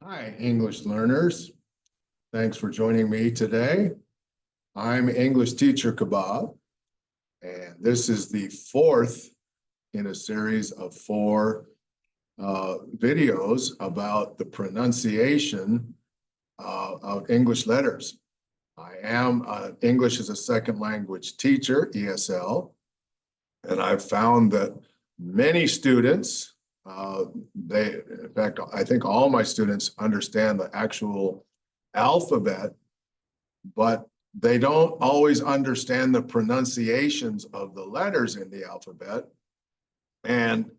Hi, English learners. Thanks for joining me today. I'm English teacher Kebab, and this is the fourth in a series of four videos about the pronunciation of English letters. I am an English as a second language teacher, ESL, and I've found that many students in fact, I think all my students understand the actual alphabet, but they don't always understand the pronunciations of the letters in the alphabet. And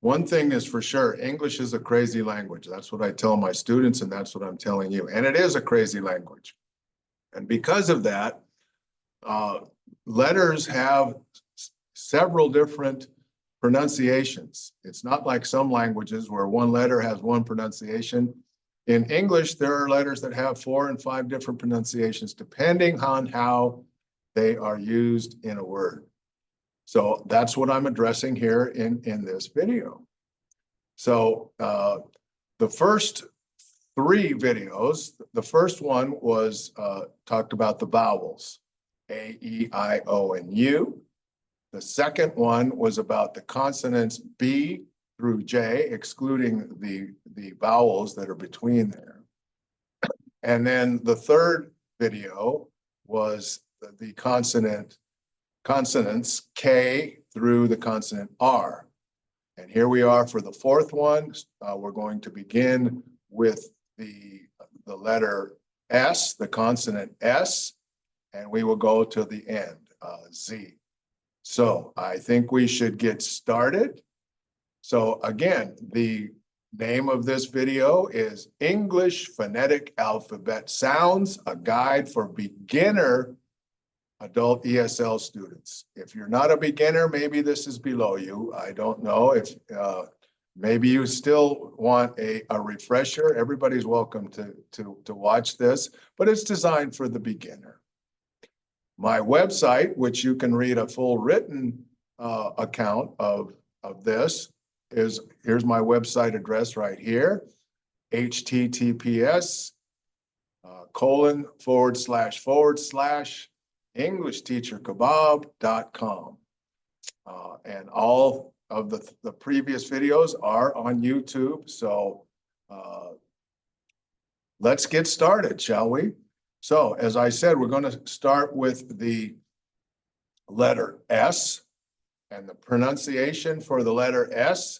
one thing is for sure, English is a crazy language. That's what I tell my students, and that's what I'm telling you. And it is a crazy language. And because of that, letters have several different pronunciations. It's not like some languages where one letter has one pronunciation. In English, there are letters that have 4 and 5 different pronunciations depending on how they are used in a word. So that's what I'm addressing here in this video. So the first 3 videos, the first one was talked about the vowels, A, E, I, O, and U. The second one was about the consonants B through J, excluding the vowels that are between there. And then the third video was the consonants K through the consonant R. And here we are for the fourth one. We're going to begin with the letter S, the consonant S, and we will go to the end, Z. So I think we should get started. So again, the name of this video is English Phonetic Alphabet Sounds, a guide for beginner adult ESL students. If you're not a beginner, maybe this is below you. I don't know if maybe you still want a refresher. Everybody's welcome to watch this, but it's designed for the beginner. My website, which you can read a full written account of this, here's my website address right here, https://englishteacherkebab.com. And all of the previous videos are on YouTube. So let's get started, shall we? So, as I said, we're going to start with the letter S, and the pronunciation for the letter S,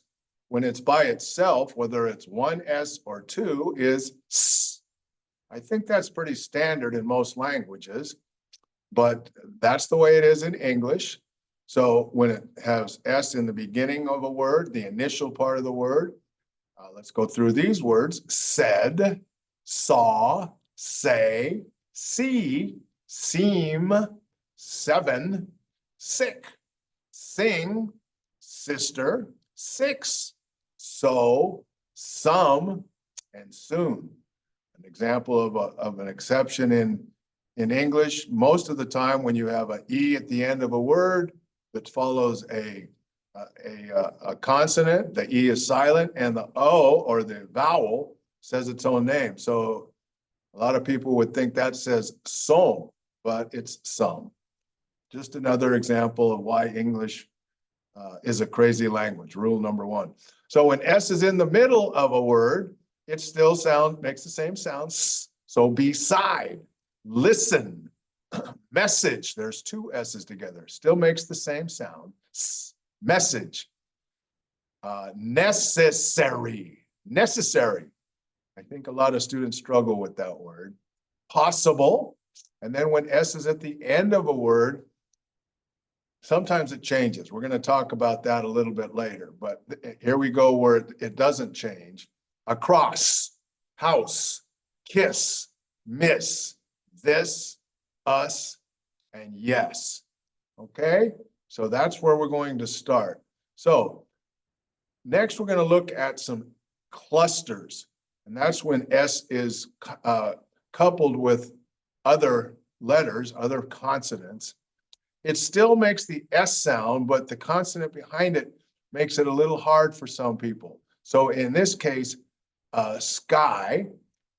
when it's by itself, whether it's one S or two, is S. I think that's pretty standard in most languages, but that's the way it is in English. So when it has S in the beginning of a word, the initial part of the word, let's go through these words: said, saw, say, see, seem, 7, sick, sing, sister, 6, so, some, and soon. An example of an exception in English, most of the time when you have an E at the end of a word that follows a consonant, the E is silent, and the O, or the vowel, says its own name. So a lot of people would think that says som, but it's some. Just another example of why English is a crazy language. Rule number 1. So when S is in the middle of a word, it still makes the same sound. So beside, listen, message, there's 2 S's together, still makes the same sound. Message. Necessary. I think a lot of students struggle with that word. Possible. And then when S is at the end of a word, sometimes it changes. We're going to talk about that a little bit later, but here we go where it doesn't change. Across, house, kiss, miss, this, us, and yes. Okay, so that's where we're going to start. So next we're going to look at some clusters, and that's when S is coupled with other letters, other consonants. It still makes the S sound, but the consonant behind it makes it a little hard for some people. So in this case, sky.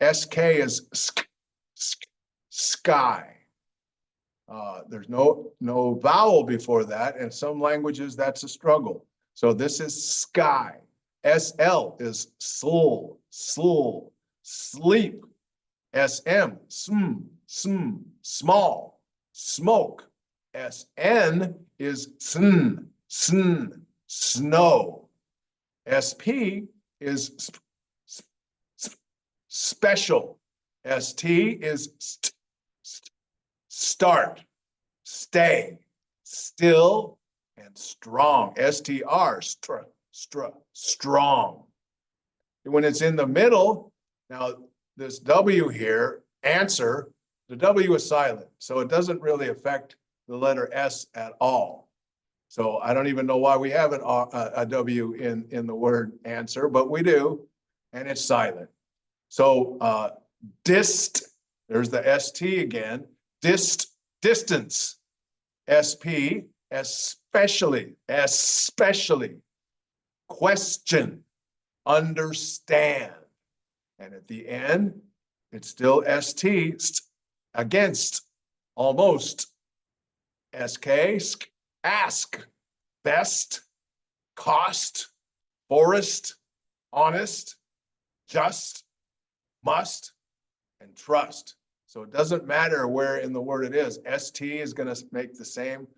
SK is sky. There's no vowel before that. In some languages, that's a struggle. So this is sky. SL is soul, sleep. SM, small, smoke. SN is snow. SP is special. ST is start, stay, still, and strong. STR, strong. When it's in the middle, now this W here, answer, the W is silent, so it doesn't really affect the letter S at all. So I don't even know why we have a W in the word answer, but we do, and it's silent. So dist, there's the ST again, distance, SP, especially, question, understand. And at the end, it's still ST, against, almost, SK, ask, best, cost, forest, honest, just, must, and trust. So it doesn't matter where in the word it is. ST is going to make the same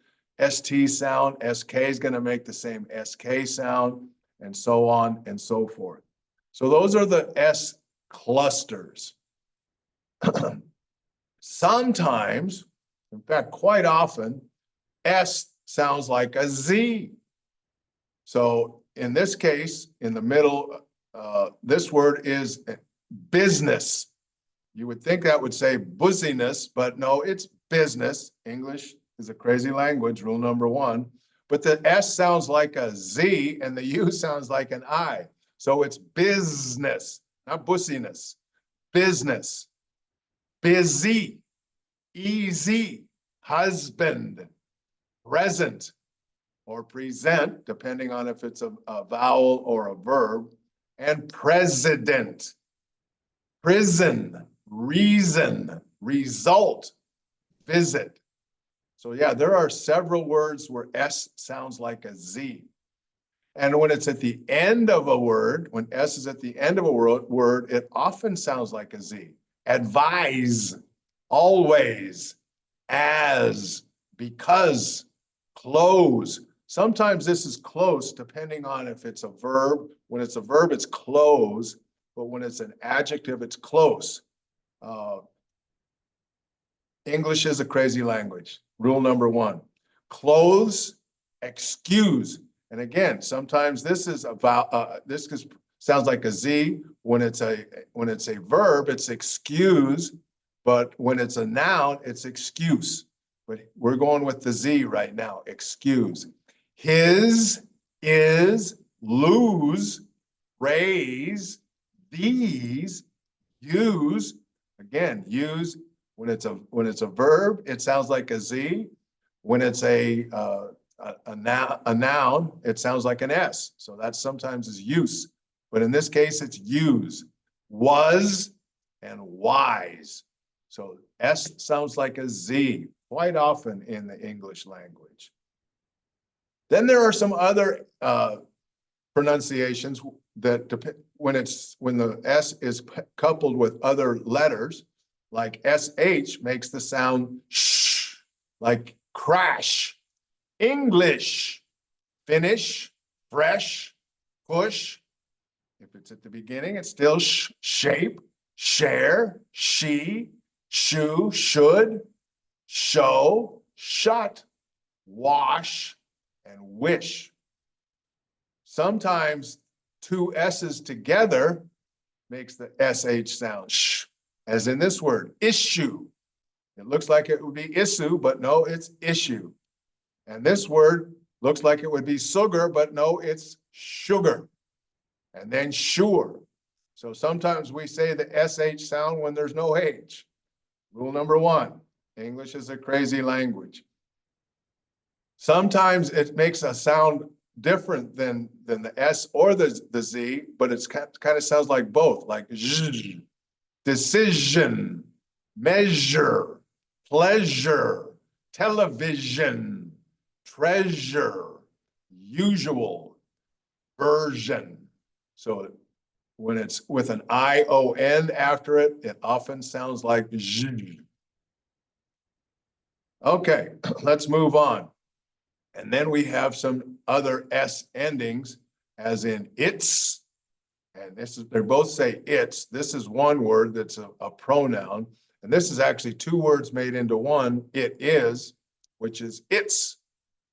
ST sound. SK is going to make the same SK sound, and so on and so forth. So those are the S clusters. Sometimes, in fact, quite often, S sounds like a Z. So in this case, in the middle, this word is business. You would think that would say busyness, but no, it's business. English is a crazy language, rule number one. But the S sounds like a Z and the U sounds like an I. So it's business, not busyness. Business. Busy. Easy. Husband. Present or present, depending on if it's a vowel or a verb. And president. Prison. Reason, result, visit. So yeah, there are several words where S sounds like a Z. And when it's at the end of a word, when S is at the end of a word, it often sounds like a Z. Advise, always, as, because, close. Sometimes this is close depending on if it's a verb. When it's a verb, it's close, but when it's an adjective, it's close. English is a crazy language. Rule number one, clothes, excuse. And again, sometimes this is about sounds like a Z. When it's a verb, it's excuse, but when it's a noun, it's excuse. But we're going with the Z right now, excuse. His, is, lose, raise, these, use. Again, use, when it's a verb, it sounds like a Z. When it's a noun, it sounds like an S. So that sometimes is use. But in this case, it's use. Was and wise. So S sounds like a Z quite often in the English language. Then there are some other pronunciations that when the S is coupled with other letters, like SH makes the sound sh, like crash. English, finish, fresh, push. If it's at the beginning, it's still shape, share, she, shoe, should, show, shut, wash, and wish. Sometimes two S's together makes the SH sound sh, as in this word, issue. It looks like it would be issue, but no, it's issue. And this word looks like it would be sugar, but no, it's sugar. And then sure. So sometimes we say the SH sound when there's no H. Rule number one, English is a crazy language. Sometimes it makes a sound different than the S or the Z, but it's kind of sounds like both, like zh, decision, measure, pleasure, television, treasure, usual, version. So when it's with an I-O-N after it, it often sounds like zh. Okay, let's move on. And then we have some other S endings, as in it's, and this is, they both say it's. This is one word that's a pronoun. And this is actually two words made into one. It is, which is it's,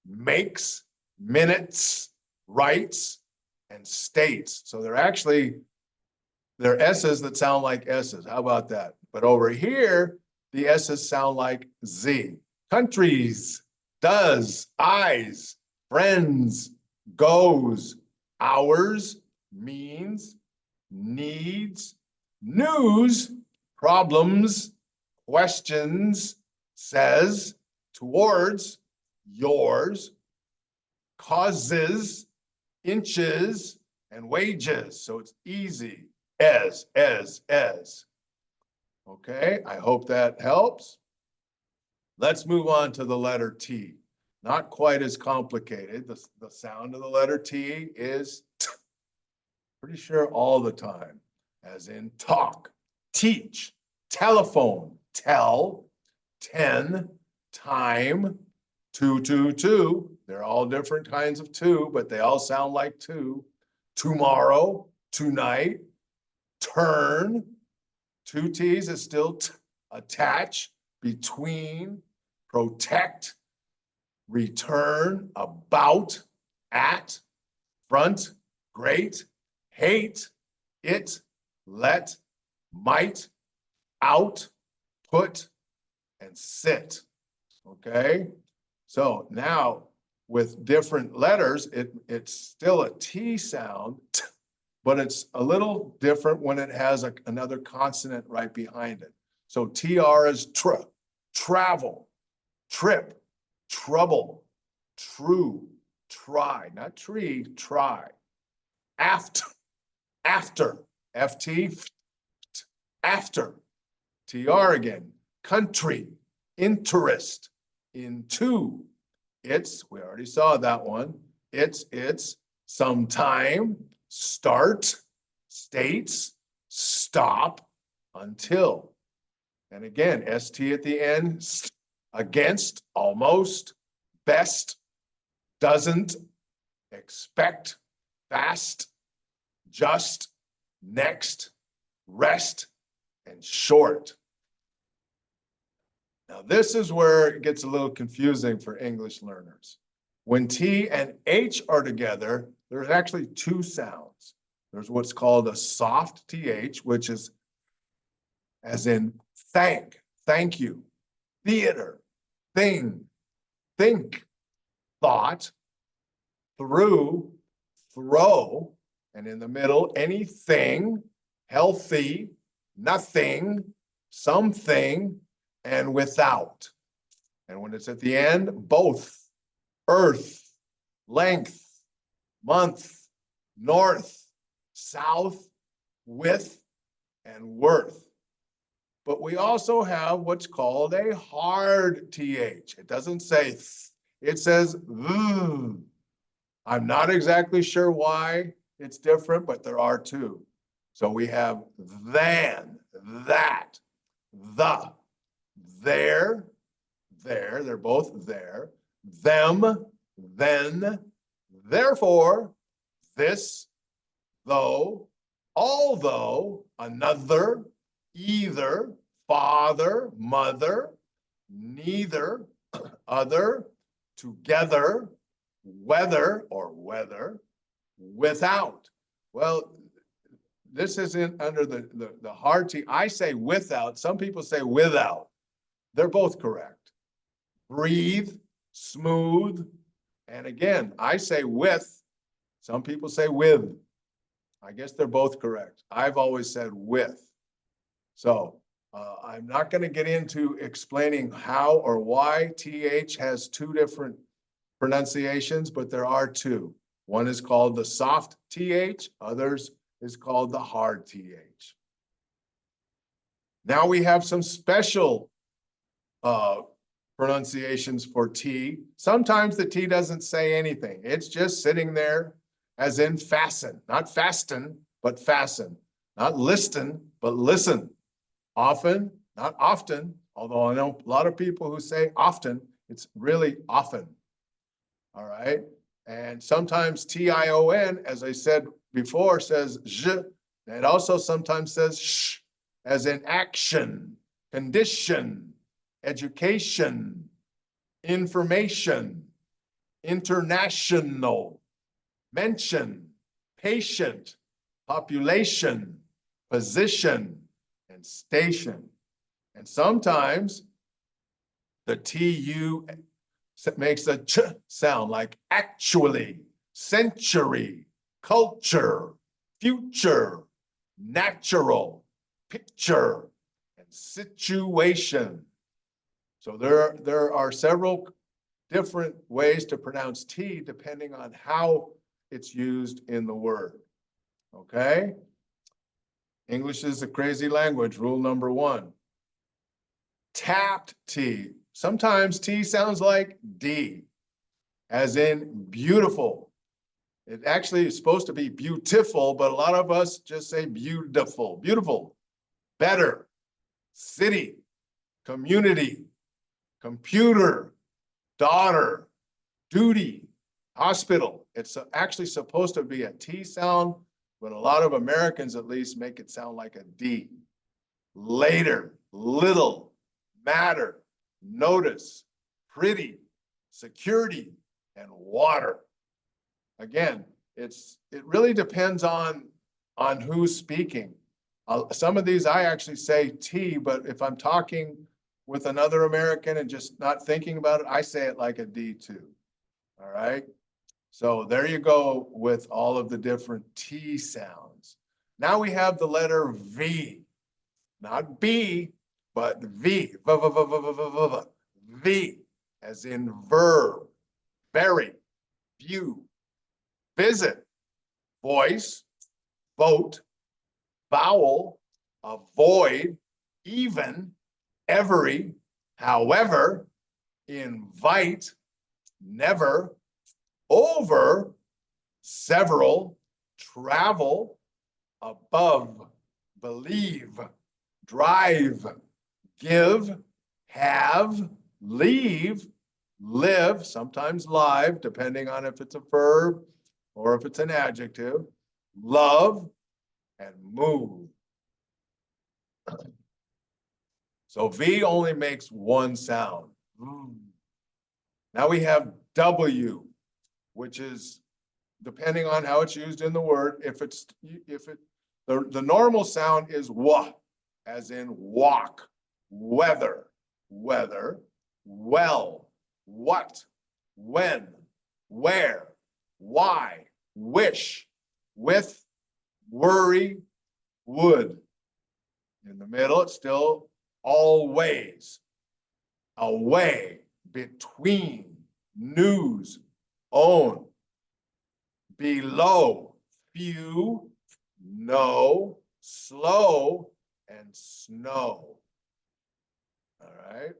makes, minutes, writes, and states. So they're S's that sound like S's. How about that? But over here, the S's sound like Z. Countries, does, eyes, friends, goes, hours, means, needs, news, problems, questions, says, towards, yours, causes, inches, and wages. So it's easy, as. Okay, I hope that helps. Let's move on to the letter T. Not quite as complicated. The sound of the letter T is t, pretty sure all the time, as in talk, teach, telephone, tell, 10, time, two. They're all different kinds of two, but they all sound like two. Tomorrow, tonight, turn, two T's is still t, attach, between, protect, return, about, at, front, great, hate, it, let, might, out, put, and sit. Okay, so now with different letters, it's still a T sound, but it's a little different when it has another consonant right behind it. So TR is tr, travel, trip, trouble, true, try, not tree, try. After, FT, after, TR again, country, interest, into, it's, we already saw that one, it's, sometime, start, states, stop, until. And again, ST at the end, against, almost, best, doesn't, expect, fast, just, next, rest, and short. Now, this is where it gets a little confusing for English learners. When T and H are together, there's actually two sounds. There's what's called a soft TH, which is as in thank you, theater, thing, think, thought, through, throw, and in the middle, anything, healthy, nothing, something, and without. And when it's at the end, both, earth, length, month, north, south, with, and worth. But we also have what's called a hard TH. It doesn't say th, it says th. I'm not exactly sure why it's different, but there are two. So we have than, that, the, there, they're both there, them, then, therefore, this, though, although, another, either, father, mother, neither, other, together, whether or weather, without. Well, this isn't under the hard T. I say without. Some people say without. They're both correct. Breathe, smooth, and again, I say with. Some people say with. I guess they're both correct. I've always said with. So I'm not going to get into explaining how or why TH has two different pronunciations, but there are two. One is called the soft TH, others is called the hard TH. Now we have some special pronunciations for T. Sometimes the T doesn't say anything. It's just sitting there, as in fasten, not fasten, but fasten. Not listen, but listen. Often, not often, although I know a lot of people who say often, it's really often. All right. And sometimes T-I-O-N, as I said before, says j. It also sometimes says sh, as in action, condition, education, information, international, mention, patient, population, position, and station. And sometimes the TU makes a ch sound, like actually, century, culture, future, natural, picture, and situation. So there are several different ways to pronounce T depending on how it's used in the word. Okay? English is a crazy language. Rule number 1. Tapped T. Sometimes T sounds like D, as in beautiful. It actually is supposed to be beautiful, but a lot of us just say beautiful. Beautiful, better, city, community, computer, daughter, duty, hospital. It's actually supposed to be a T sound, but a lot of Americans at least make it sound like a D. Later, little, matter, notice, pretty, security, and water. Again, it really depends on who's speaking. Some of these I actually say T, but if I'm talking with another American and just not thinking about it, I say it like a D too. All right. So there you go with all of the different T sounds. Now we have the letter V, not B, but V, V, as in verb, very, view, visit, voice, vote, vowel, avoid, even, every, however, invite, never, over, several, travel, above, believe, drive, give, have, leave, live, sometimes live, depending on if it's a verb or if it's an adjective, love, and move. So V only makes one sound. Now we have W, which is, depending on how it's used in the word, the normal sound is wa, as in walk, weather, weather, well, what, when, where, why, wish, with, worry, would. In the middle, it's still always, away, between, news, own, below, few, no, slow, and snow. All right.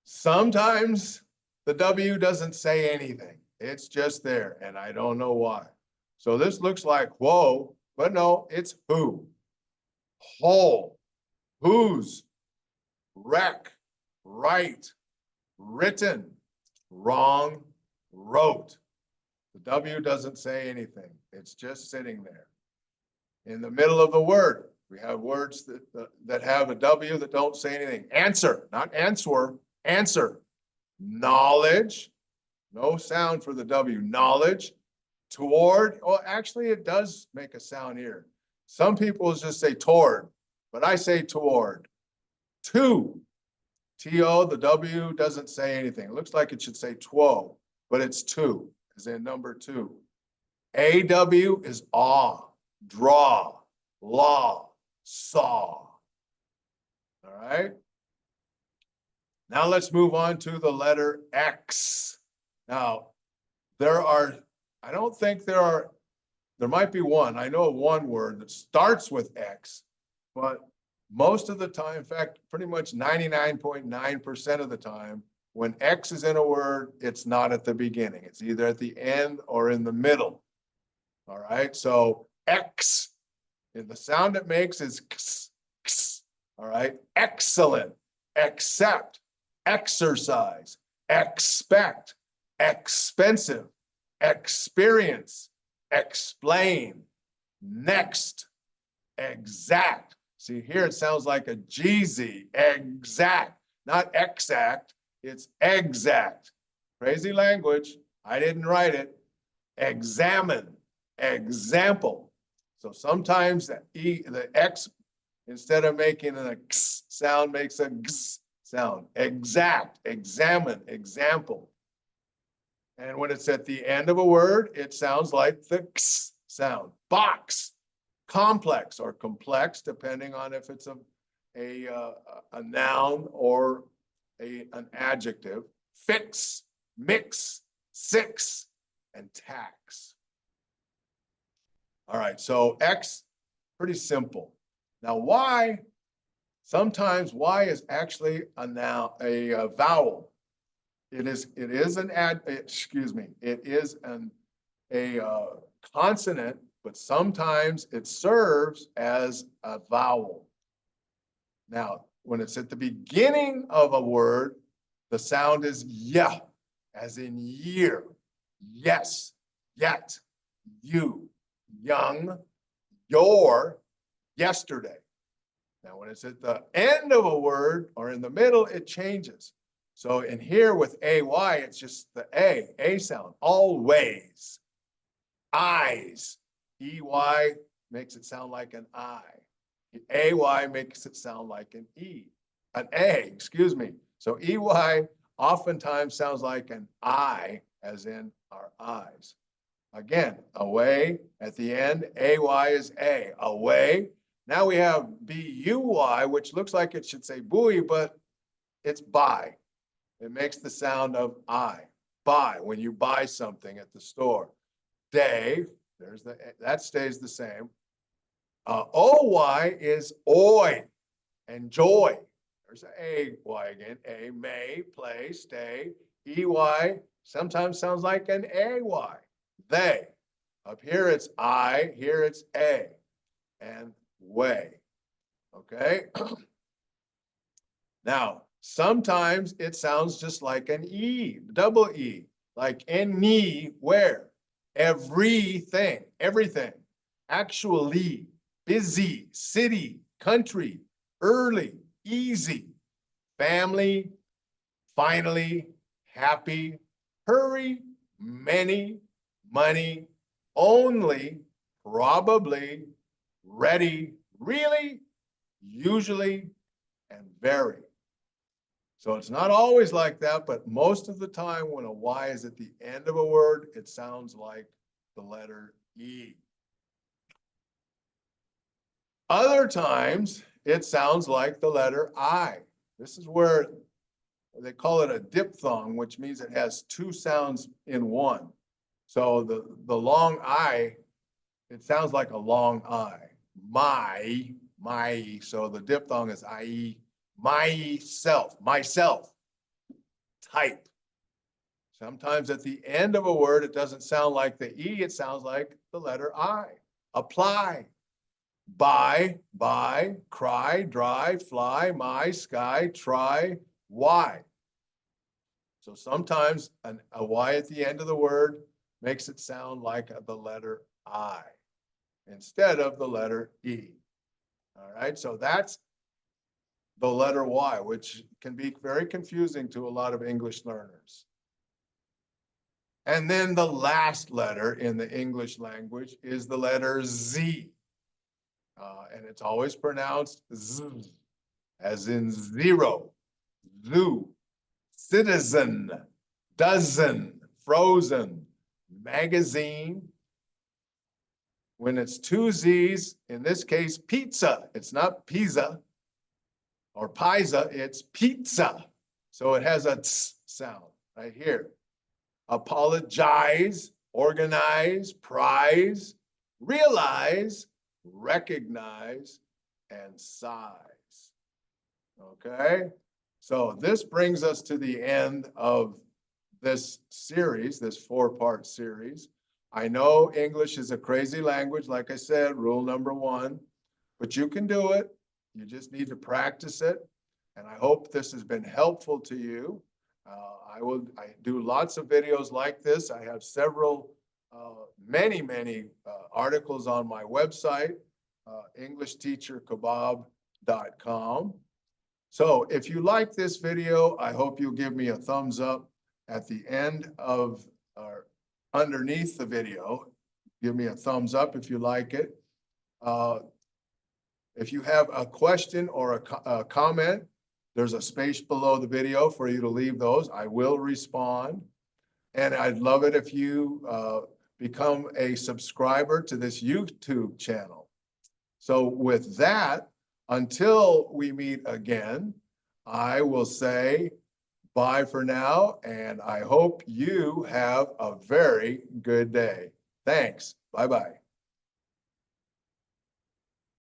Sometimes the W doesn't say anything. It's just there, and I don't know why. So this looks like whoa, but no, it's who. Whole, whose, wreck, right, written, wrong, wrote. The W doesn't say anything. It's just sitting there. In the middle of the word, we have words that have a W that don't say anything. Answer, not answer, answer. Knowledge, no sound for the W. Knowledge, toward, well, actually it does make a sound here. Some people just say toward, but I say toward. To, T-O, the W doesn't say anything. It looks like it should say two, but it's two, as in number 2. AW is awe, draw, law, saw. All right. Now let's move on to the letter X. Now, I don't think there might be one. I know of one word that starts with X, but most of the time, in fact, pretty much 99.9% of the time, when X is in a word, it's not at the beginning. It's either at the end or in the middle. All right, so X, and the sound it makes is X, X. All right, excellent, accept, exercise, expect, expensive, experience, explain, next, exact. See, here it sounds like a GZ, exact, not exact, it's exact. Crazy language, I didn't write it. Examine, example. So sometimes the X, instead of making an X sound, makes a X sound. Exact, examine, example. And when it's at the end of a word, it sounds like the X sound. Box, complex or complex, depending on if it's a noun or an adjective. Fix, mix, six, and tax. All right, so X, pretty simple. Now Y, sometimes Y is actually a noun, a vowel. It is a consonant, but sometimes it serves as a vowel. Now, when it's at the beginning of a word, the sound is yeah, as in year, yes, yet, you, young, your, yesterday. Now, when it's at the end of a word or in the middle, it changes. So in here with AY, it's just the A sound, always. Eyes, EY makes it sound like an I. AY makes it sound like an A, excuse me. So EY oftentimes sounds like an I, as in our eyes. Again, away at the end, AY is A, away. Now we have BUY, which looks like it should say buoy, but it's buy. It makes the sound of I, buy, when you buy something at the store. Day, that stays the same. OY is oi, and joy. There's an AY again, A, may, play, stay. EY sometimes sounds like an AY, they. Up here it's I, here it's A, and way, okay? Now, sometimes it sounds just like an E, double E, like anywhere, everything, everything, actually, busy, city, country, early, easy, family, finally, happy, hurry, many, money, only, probably, ready, really, usually, and very. So it's not always like that, but most of the time when a Y is at the end of a word, it sounds like the letter E. Other times, it sounds like the letter I. This is where they call it a diphthong, which means it has two sounds in one. So the long I, it sounds like a long I. My, so the diphthong is I, myself, type. Sometimes at the end of a word, it doesn't sound like the E, it sounds like the letter I. Apply, buy, cry, dry, fly, my, sky, try, why. So sometimes a Y at the end of the word makes it sound like the letter I instead of the letter E. All right, so that's the letter Y, which can be very confusing to a lot of English learners. And then the last letter in the English language is the letter Z. And it's always pronounced Z, as in zero, zoo, citizen, dozen, frozen, magazine. When it's two Z's, in this case, pizza, it's not pizza or pizza, it's pizza. So it has a tss sound right here. apologize, organize, prize, realize, recognize, and size. Okay? So this brings us to the end of this series, this 4-part series. I know English is a crazy language, like I said, rule number 1, but you can do it. You just need to practice it. And I hope this has been helpful to you. I do lots of videos like this. I have several, many articles on my website, EnglishTeacherKebab.com. So if you like this video, I hope you'll give me a thumbs up at the end of, or underneath the video. Give me a thumbs up if you like it. If you have a question or a comment, there's a space below the video for you to leave those. I will respond. And I'd love it if you become a subscriber to this YouTube channel. So with that, until we meet again, I will say bye for now, and I hope you have a very good day. Thanks. Bye-bye.